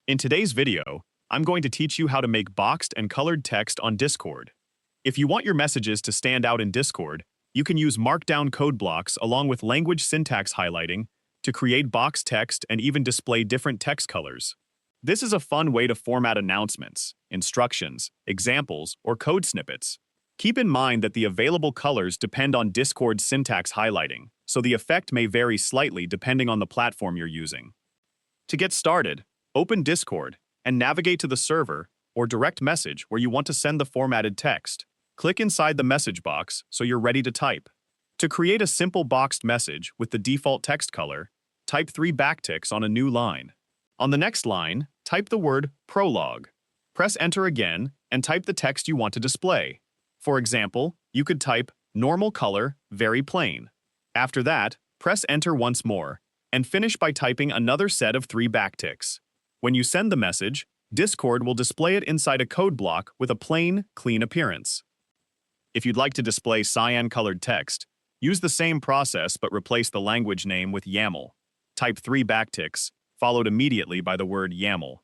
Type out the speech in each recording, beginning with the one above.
In today's video, I'm going to teach you how to make boxed and colored text on Discord. If you want your messages to stand out in Discord, you can use Markdown code blocks along with language syntax highlighting to create boxed text and even display different text colors. This is a fun way to format announcements, instructions, examples, or code snippets. Keep in mind that the available colors depend on Discord's syntax highlighting, so the effect may vary slightly depending on the platform you're using. To get started, open Discord and navigate to the server or direct message where you want to send the formatted text. Click inside the message box so you're ready to type. To create a simple boxed message with the default text color, type 3 backticks on a new line. On the next line, type the word prologue. Press enter again and type the text you want to display. For example, you could type normal color, very plain. After that, press enter once more and finish by typing another set of 3 backticks. When you send the message, Discord will display it inside a code block with a plain, clean appearance. If you'd like to display cyan-colored text, use the same process but replace the language name with YAML. Type 3 backticks, followed immediately by the word YAML.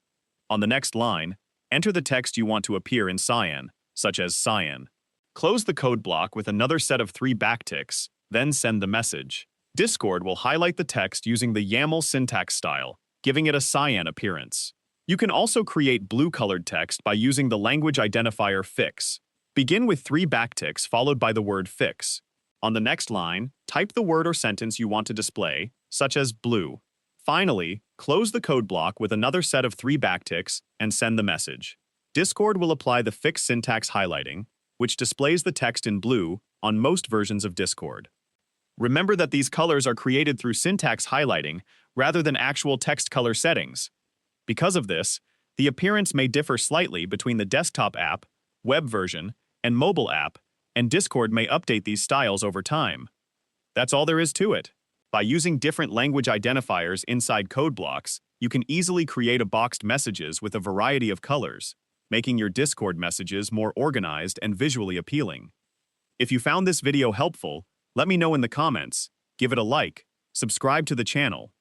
On the next line, enter the text you want to appear in cyan, such as cyan. Close the code block with another set of 3 backticks, then send the message. Discord will highlight the text using the YAML syntax style, giving it a cyan appearance. You can also create blue-colored text by using the language identifier fix. Begin with 3 backticks followed by the word fix. On the next line, type the word or sentence you want to display, such as blue. Finally, close the code block with another set of 3 backticks and send the message. Discord will apply the fix syntax highlighting, which displays the text in blue on most versions of Discord. Remember that these colors are created through syntax highlighting rather than actual text color settings. Because of this, the appearance may differ slightly between the desktop app, web version, and mobile app, and Discord may update these styles over time. That's all there is to it. By using different language identifiers inside code blocks, you can easily create a boxed messages with a variety of colors, making your Discord messages more organized and visually appealing. If you found this video helpful, let me know in the comments, give it a like, subscribe to the channel,